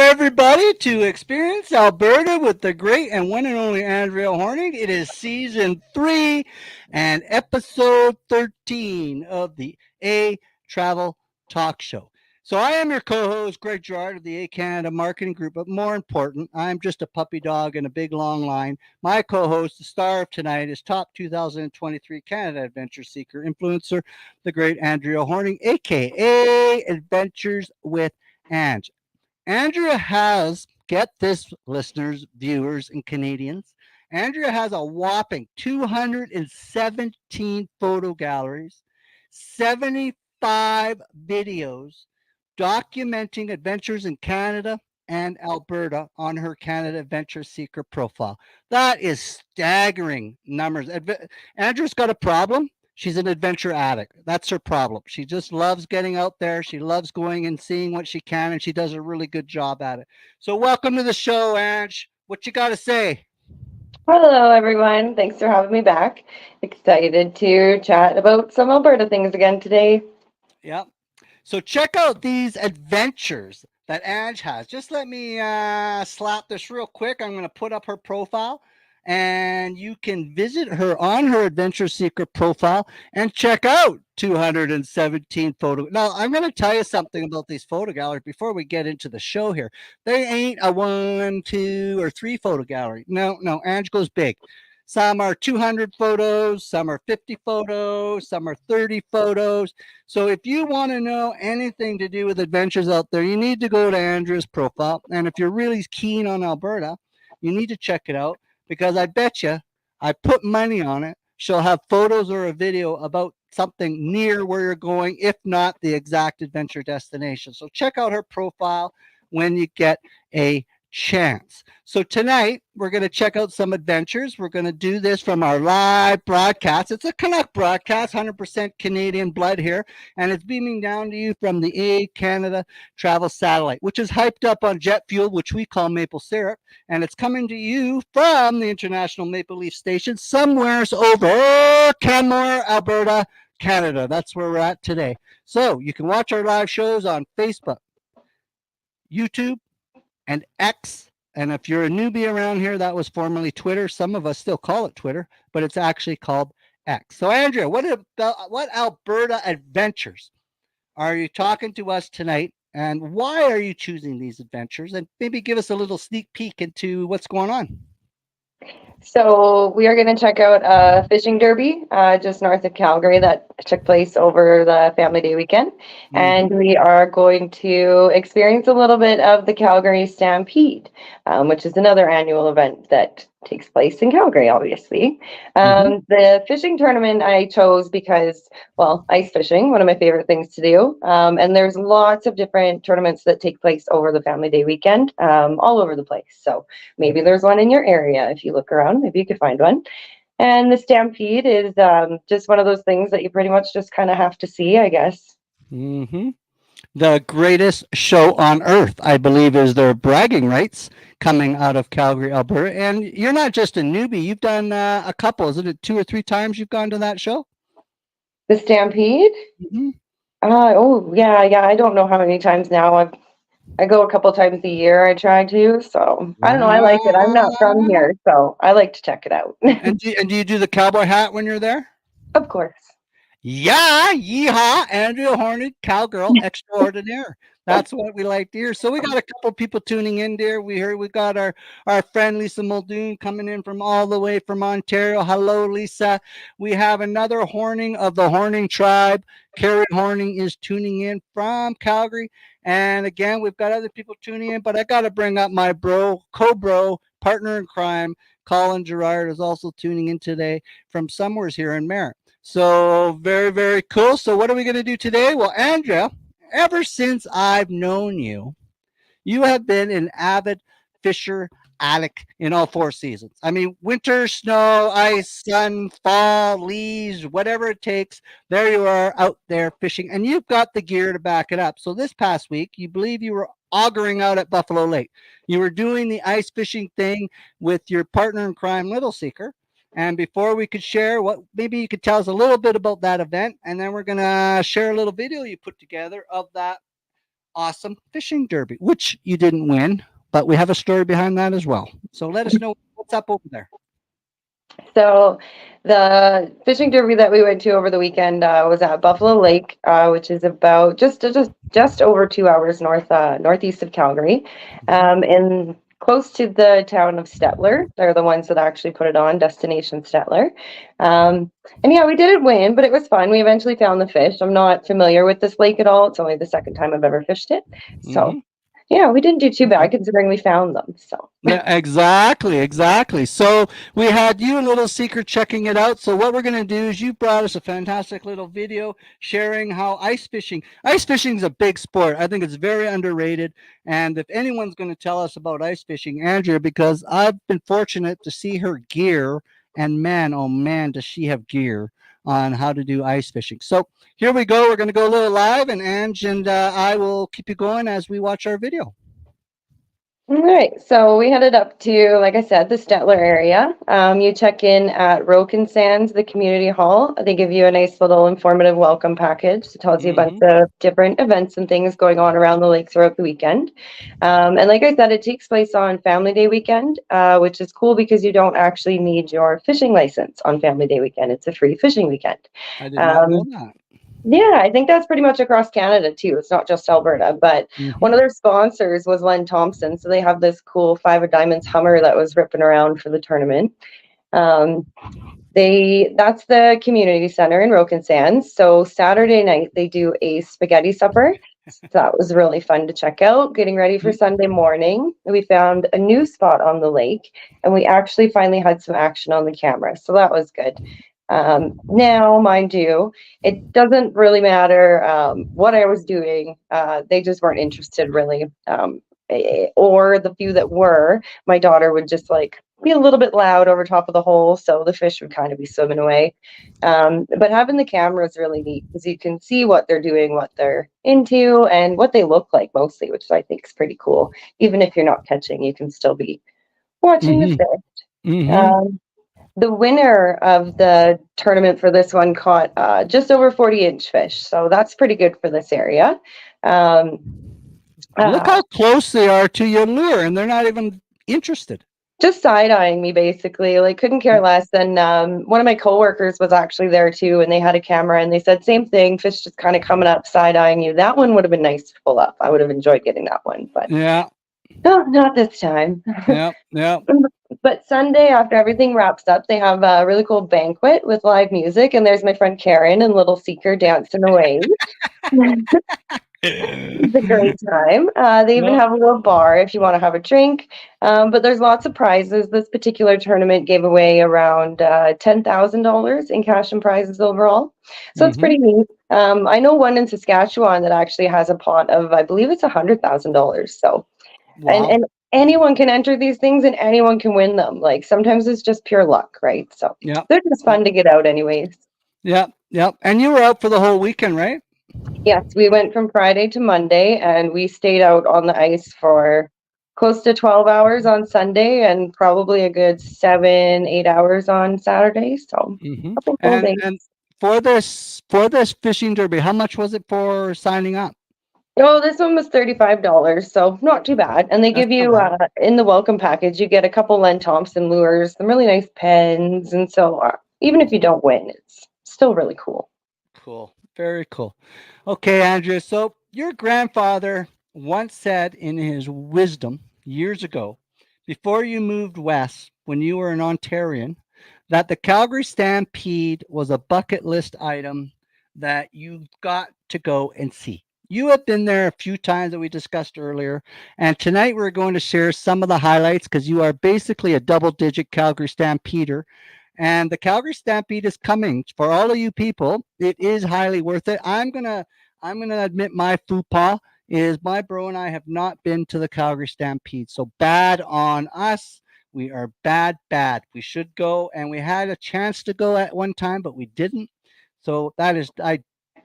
everybody, to Experience Alberta with the great and one and only Andrea Horning. It is season 3 and episode 13 of the A Travel Talk Show. So I am your co-host, Greg Girard of the A Canada Marketing Group, but more important, I'm just a puppy dog in a big long line. My co-host, the star of tonight, is top 2023 Canada Adventure Seeker influencer, the great Andrea Horning, aka Adventures with Ange. Andrea has, get this, listeners, viewers, and Canadians, Andrea has a whopping 217 photo galleries, 75 videos documenting adventures in Canada and Alberta on her Canada Adventure Seeker profile. That is staggering numbers. Andrea's got a problem. She's an adventure addict. That's her problem. She just loves getting out there. She loves going and seeing what she can, and she does a really good job at it. So, welcome to the show, Ange. What you got to say? Hello, everyone. Thanks for having me back. Excited to chat about some Alberta things again today. Yep. So, check out these adventures that Ange has. Just let me slap this real quick. I'm going to put up her profile, and you can visit her on her Adventure Seeker profile and check out 217 photo. Now, I'm going to tell you something about these photo galleries before we get into the show here. They ain't a 1, 2, or 3 photo gallery. No, Ange goes big. Some are 200 photos, some are 50 photos, some are 30 photos. So if you want to know anything to do with adventures out there, you need to go to Andrea's profile. And if you're really keen on Alberta, you need to check it out, because I bet you, I put money on it, she'll have photos or a video about something near where you're going, if not the exact adventure destination. So check out her profile when you get a chance. So tonight we're going to check out some adventures. We're going to do this from our live broadcast. It's a Canuck broadcast, 100% Canadian blood here, and it's beaming down to you from the A Canada Travel satellite, which is hyped up on jet fuel, which we call maple syrup, and it's coming to you from the International Maple Leaf Station, somewheres over Canmore, Alberta, Canada. That's where we're at today. So you can watch our live shows on Facebook, YouTube, and X. And if you're a newbie around here, that was formerly Twitter. Some of us still call it Twitter, but it's actually called X. So, Andrea, what Alberta adventures are you talking to us tonight? And why are you choosing these adventures? And maybe give us a little sneak peek into what's going on. So we are going to check out a fishing derby just north of Calgary that took place over the Family Day weekend. And we are going to experience a little bit of the Calgary Stampede, which is another annual event that takes place in Calgary, obviously. The fishing tournament I chose because, well, ice fishing, one of my favorite things to do. And there's lots of different tournaments that take place over the Family Day weekend, all over the place. So maybe there's one in your area. If you look around, maybe you could find one. And the Stampede is just one of those things that you pretty much just kind of have to see, I guess. The greatest show on earth, I believe, is their bragging rights coming out of Calgary, Alberta. And you're not just a newbie. You've done a couple. Isn't it 2 or 3 times you've gone to that show? The Stampede? Oh, yeah. I don't know how many times now. I go a couple times a year. I try to. So I don't know. I like it. I'm not from here, so I like to check it out. And do you do the cowboy hat when you're there? Of course. Yeah, yeehaw, Andrea Hornig, cowgirl extraordinaire. That's what we like to hear. So we got a couple people tuning in there. We heard we got our friend Lisa Muldoon coming in from all the way from Ontario. Hello, Lisa. We have another Horning of the Horning tribe. Carrie Horning is tuning in from Calgary. And again, we've got other people tuning in, but I got to bring up my co-bro, partner in crime, Colin Girard is also tuning in today from somewheres here in Merritt. So very, very cool. So what are we going to do today? Well, Andrea, ever since I've known you, you have been an avid fisher addict in all 4 seasons. I mean, winter, snow, ice, sun, fall, leaves, whatever it takes. There you are out there fishing, and you've got the gear to back it up. So this past week, you believe you were augering out at Buffalo Lake. You were doing the ice fishing thing with your partner in crime, Little Seeker. And before we could share, what maybe you could tell us a little bit about that event, and then we're gonna share a little video you put together of that awesome fishing derby, which you didn't win, but we have a story behind that as well. So let us know what's up over there. So the fishing derby that we went to over the weekend was at Buffalo Lake, which is about just over 2 hours northeast of Calgary, and close to the town of Stettler. They're the ones that actually put it on, Destination Stettler. And yeah, we didn't win, but it was fun. We eventually found the fish. I'm not familiar with this lake at all. It's only the second time I've ever fished it. So Hmm. yeah, we didn't do too Okay. bad considering we found them. So. Yeah, exactly, exactly. So we had you a little secret checking it out. So what we're going to do is you brought us a fantastic little video sharing how ice fishing is a big sport. I think it's very underrated. And if anyone's going to tell us about ice fishing, Andrea, because I've been fortunate to see her gear, and man, oh man, does she have gear on how to do ice fishing. So here we go. We're going to go a little live, and Ange and I will keep you going as we watch our video. All right, so we headed up to, like I said, the Stettler area. You check in at Roken Sands, the community hall. They give you a nice little informative welcome package. It tells you a bunch Hmm. of different events and things going on around the lake throughout the weekend. And like I said, it takes place on Family Day weekend, which is cool because you don't actually need your fishing license on Family Day weekend. It's a free fishing weekend. I did not know Um, that. yeah, I think that's pretty much across Canada too. It's not just Alberta, but one Hmm. of their sponsors was Len Thompson. So they have this cool Five of Diamonds Hummer that was ripping around for the tournament. Um, that's the community center in Roken Sands. So Saturday night they do a spaghetti supper. So that was really fun to check out. Getting ready for Sunday morning, we found a new spot on the lake, and we actually finally had some action on the camera. So that was good. Now, mind you, it doesn't really matter what I was doing. They just weren't interested really. Or the few that were, my daughter would just like be a little bit loud over top of the hole, so the fish would kind of be swimming away. But having the camera is really neat because you can see what they're doing, what they're into, and what they look like mostly, which I think is pretty cool. Even if you're not catching, you can still be watching the Hmm. fish. Hmm. Um, the winner of the tournament for this one caught just over 40-inch fish, so that's pretty good for this area. Um, Look uh, how close they are to your lure, and they're not even interested. just side-eyeing me basically, like couldn't care less. And one of my coworkers was actually there too, and they had a camera, and they said same thing, fish just kind of coming up, side-eyeing you. That one would have been nice to pull up. I would have enjoyed getting that one, but Yeah, no, not this time. yeah, yeah. But Sunday, after everything wraps up, they have a really cool banquet with live music, and there's my friend Karen and little Seeker dancing away. It's a great time. They even Yep. have a little bar if you want to have a drink. But there's lots of prizes. This particular tournament gave away around $10,000 in cash and prizes overall. So it's Hmm. pretty neat. I know one in Saskatchewan that actually has a pot of, I believe it's $100,000. So, Wow. and anyone can enter these things and anyone can win them. Like sometimes it's just pure luck, right? So Yep. they're just Yep. fun to get out anyways. Yep. Yep. And you were out for the whole weekend, right? Yes, we went from Friday to Monday and we stayed out on the ice for close to 12 hours on Sunday and probably a good 7, 8 hours on Saturday. So Hmm. a couple full And days. for this fishing derby, how much was it for signing up? Oh, this one was $35, so not too bad. And they That's give not you bad. in the welcome package, you get a couple Len Thompson lures, some really nice pens, and so even if you don't win, it's still really cool. Cool. Very cool. Okay, Andrea. So your grandfather once said in his wisdom years ago, before you moved west, when you were an Ontarian, that the Calgary Stampede was a bucket list item that you've got to go and see. You have been there a few times that we discussed earlier, and tonight we're going to share some of the highlights because you are basically a double digit Calgary Stampeder, and the Calgary Stampede is coming for all of you people. It is highly worth it. I'm gonna admit my faux pas is my bro and I have not been to the Calgary Stampede. So bad on us. We are bad, bad. We should go, and we had a chance to go at one time, but we didn't. So that is I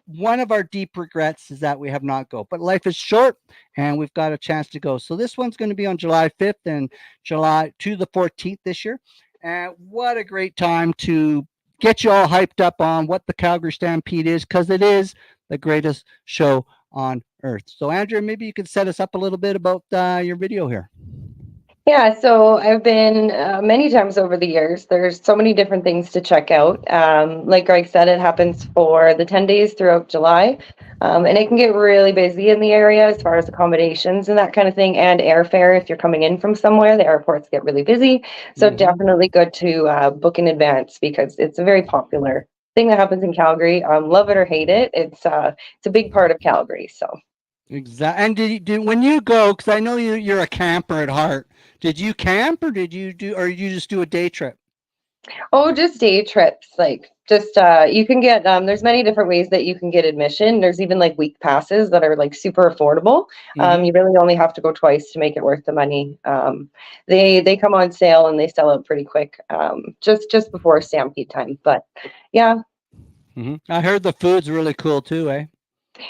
one of our deep regrets is that we have not go. But life is short, and we've got a chance to go. So this one's going to be on July 5th and July to the 14th this year. And what a great time to get you all hyped up on what the Calgary Stampede is, because it is the greatest show on earth. So, Andrea, maybe you could set us up a little bit about your video here. Yeah, so I've been many times over the years. There's so many different things to check out. Like Greg said, it happens for the 10 days throughout July. And it can get really busy in the area as far as accommodations and that kind of thing, and airfare. If you're coming in from somewhere, the airports get really busy. So Mm-hmm. definitely good to book in advance because it's a very popular thing that happens in Calgary. Love it or hate it, it's a big part of Calgary. So. Exactly. And when you go, because I know you're a camper at heart. Did you camp, or did you just do a day trip? Oh, just day trips. Like just you can get there's many different ways that you can get admission. There's even like week passes that are like super affordable. Mm-hmm. You really only have to go twice to make it worth the money. They come on sale and they sell out pretty quick. Just before Stampede time. But yeah, Mm-hmm. I heard the food's really cool too, eh?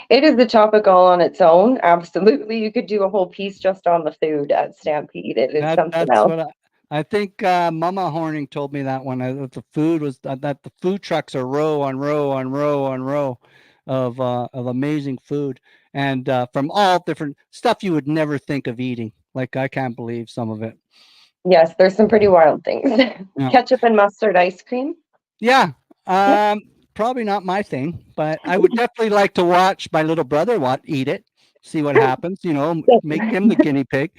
it is the topic all on its own. Absolutely. You could do a whole piece just on the food at Stampede. It is something That's else. what I think. Mama Horning told me that one. That the food was that the food trucks are row on row on row on row of amazing food, and from all different stuff you would never think of eating. Like I can't believe some of it. Yes, there's some pretty wild things. Yeah. Ketchup and mustard ice cream. Yeah. Yep. Probably not my thing, but I would definitely like to watch my little brother eat it, see what happens. Make him the guinea pig.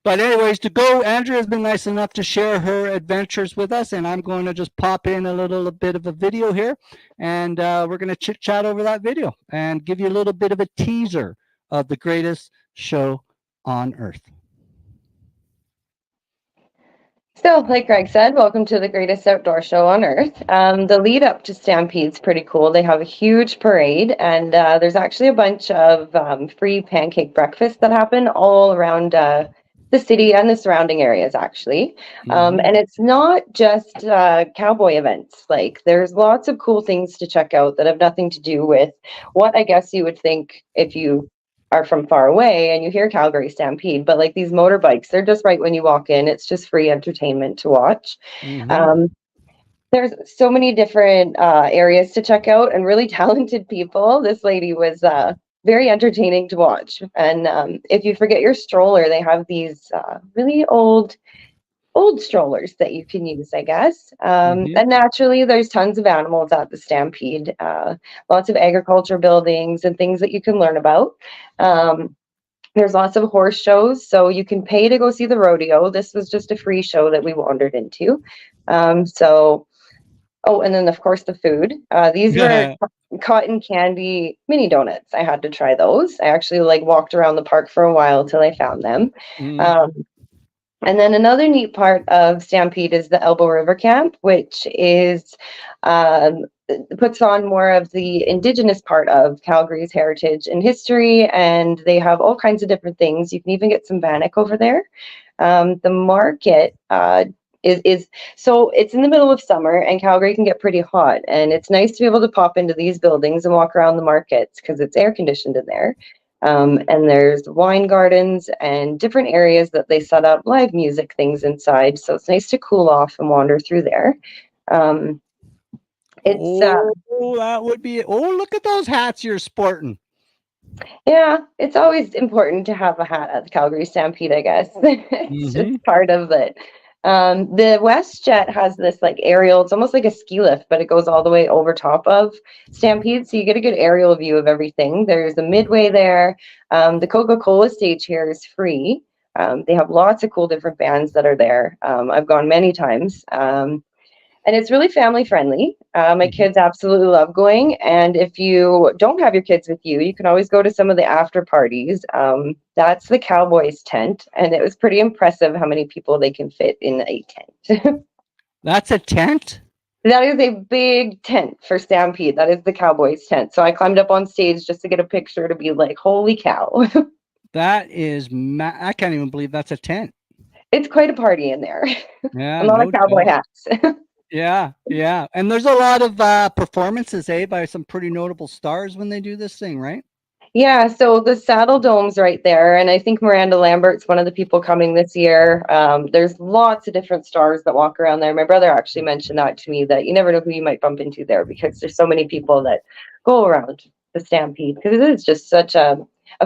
But anyways, to go, Andrea has been nice enough to share her adventures with us, and I'm going to just pop in a little bit of a video here, and we're going to chit chat over that video and give you a little bit of a teaser of the greatest show on earth. So, like Greg said, welcome to the greatest outdoor show on earth. The lead up to Stampede's pretty cool. They have a huge parade, and there's actually a bunch of free pancake breakfasts that happen all around the city and the surrounding areas, actually. Mm-hmm. And it's not just cowboy events. Like, there's lots of cool things to check out that have nothing to do with what I guess you would think if you are from far away and you hear Calgary Stampede, but like these motorbikes, they're just right when you walk in. It's just free entertainment to watch. Mm-hmm. Um, there's so many different areas to check out and really talented people. This lady was very entertaining to watch. And if you forget your stroller, they have these really old strollers that you can use, I guess. Mm-hmm. And naturally, there's tons of animals at the Stampede, lots of agriculture buildings and things that you can learn about. Um, there's lots of horse shows, so you can pay to go see the rodeo. This was just a free show that we wandered into. Oh, and then of course the food. These were Yeah. cotton candy mini donuts. I had to try those. I actually like walked around the park for a while till I found them. Mm-hmm. Um, and then another neat part of Stampede is the Elbow River Camp, which is um, puts on more of the Indigenous part of Calgary's heritage and history, and they have all kinds of different things. You can even get some bannock over there. The market is so it's in the middle of summer, and Calgary can get pretty hot, and it's nice to be able to pop into these buildings and walk around the markets because it's air conditioned in there. And there's wine gardens and different areas that they set up live music things inside. So it's nice to cool off and wander through there. Um, it's Oh, that would be. Oh, look at those hats you're sporting. Yeah, it's always important to have a hat at the Calgary Stampede, I guess. It's Mm-hmm. just part of it. The WestJet has this like aerial, it's almost like a ski lift, but it goes all the way over top of Stampede. So you get a good aerial view of everything. There's a midway there. The Coca-Cola stage here is free. They have lots of cool different bands that are there. I've gone many times. And it's really family friendly. My Mm-hmm. kids absolutely love going. And if you don't have your kids with you, you can always go to some of the after parties. That's the Cowboys tent. And it was pretty impressive how many people they can fit in a tent. That's a tent. That is a big tent for Stampede. That is the Cowboys tent. So I climbed up on stage just to get a picture to be like, holy cow. That is. I can't even believe that's a tent. It's quite a party in there. A Yeah, lot of no cowboy doubt. hats. Yeah, yeah. And there's a lot of performances, by some pretty notable stars when they do this thing, right? Yeah, so the Saddle Dome's right there, and I think Miranda Lambert's one of the people coming this year. There's lots of different stars that walk around there. My brother actually mentioned that to me, that you never know who you might bump into there because there's so many people that go around. the Stampede, because it is just such a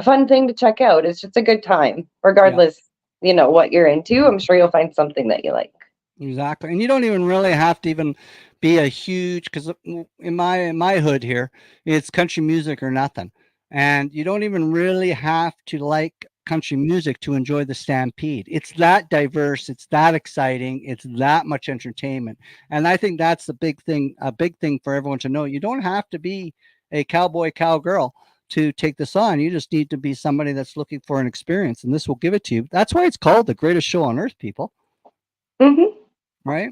fun thing to check out. It's just a good time, Yeah. regardless, what you're into. I'm sure you'll find something that you like. Exactly, and you don't even really have to even be a huge because in my hood here, it's country music or nothing, and you don't even really have to like country music to enjoy the Stampede. It's that diverse, it's that exciting, it's that much entertainment, and I think that's the big thing. A big thing for everyone to know. You don't have to be a cowboy cowgirl to take this on. You just need to be somebody that's looking for an experience, and this will give it to you. That's why it's called the greatest show on earth, people. Hmm. Right?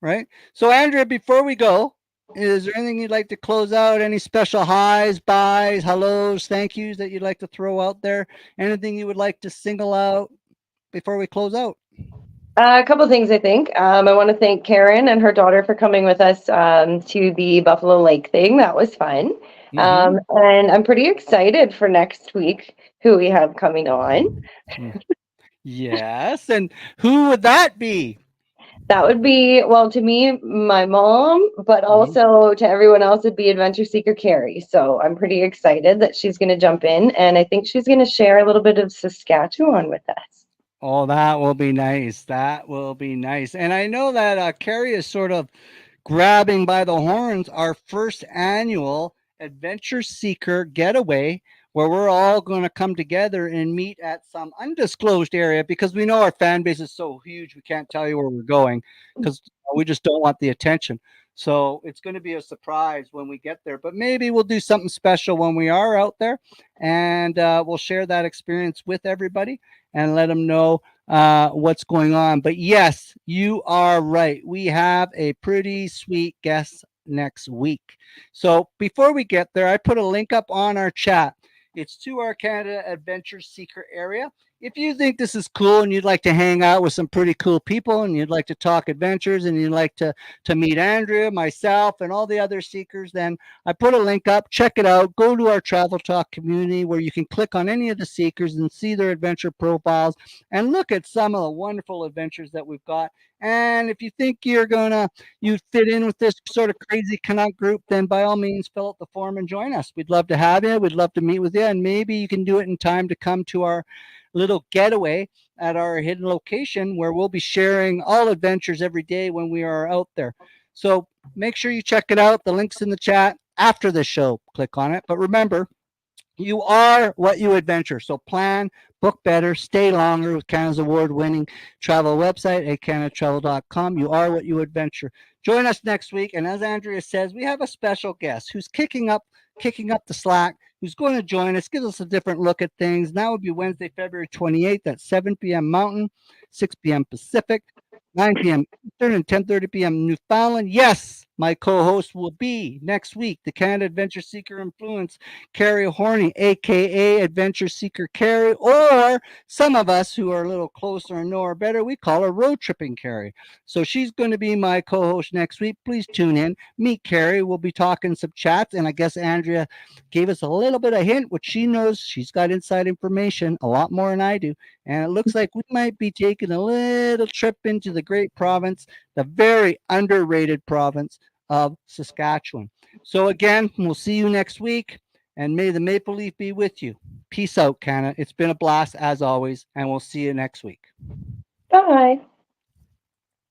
Right? So, Andrea, before we go, is there anything you'd like to close out? Any special highs, buys, hellos, thank yous that you'd like to throw out there? Anything you would like to single out before we close out? A couple of things, I think. I want to thank Karen and her daughter for coming with us to the Buffalo Lake thing. That was fun. Mm-hmm. And I'm pretty excited for next week, who we have coming on. Yes. And who would that be? That would be, well, to me, my mom, but Mhm. also to everyone else, it'd be Adventure Seeker Carrie. So I'm pretty excited that she's going to jump in, and I think she's going to share a little bit of Saskatchewan with us. Oh, that will be nice. That will be nice. And I know that Carrie is sort of grabbing by the horns our first annual Adventure Seeker getaway, where we're all going to come together and meet at some undisclosed area because we know our fan base is so huge, we can't tell you where we're going because we just don't want the attention. So it's going to be a surprise when we get there, but maybe we'll do something special when we are out there and we'll share that experience with everybody and let them know what's going on. But yes, you are right. We have a pretty sweet guest next week. So before we get there, I put a link up on our chat. It's to our Canada Adventure Seeker area. If you think this is cool and you'd like to hang out with some pretty cool people and you'd like to talk adventures and you'd like to meet Andrea, myself, and all the other seekers, then I put a link up. Check it out. Go to our Travel Talk community where you can click on any of the seekers and see their adventure profiles and look at some of the wonderful adventures that we've got. And if you think you fit in with this sort of crazy Canuck group, then by all means fill out the form and join us. We'd love to have you. We'd love to meet with you, and maybe you can do it in time to come to our little getaway at our hidden location where we'll be sharing all adventures every day when we are out there. So make sure you check it out. The link's in the chat after the show. Click on it. But remember, you are what you adventure. So plan, book better, stay longer with Canada's award-winning travel website, ehCanadaTravel.com. You are what you adventure. Join us next week, and as Andrea says, we have a special guest who's kicking up the slack, who's going to join us, give us a different look at things. And that would be Wednesday, February 28th at 7 p.m. Mountain, 6 p.m. Pacific, 9 p.m. Eastern, and 10:30 p.m. Newfoundland. Yes, my co-host will be next week, the Canada Adventure Seeker Influence, Carrie Horney, aka Adventure Seeker Carrie, or some of us who are a little closer and know her better, we call her Road Tripping Carrie. So she's going to be my co-host next week. Please tune in, meet Carrie. We'll be talking some chats, and I guess Andrea gave us a little bit of hint, which she knows. She's got inside information, a lot more than I do. And it looks like we might be taking a little trip into the great province, the very underrated province of Saskatchewan. So, again, we'll see you next week, and may the maple leaf be with you. Peace out, Canada. It's been a blast as always, and we'll see you next week. Bye.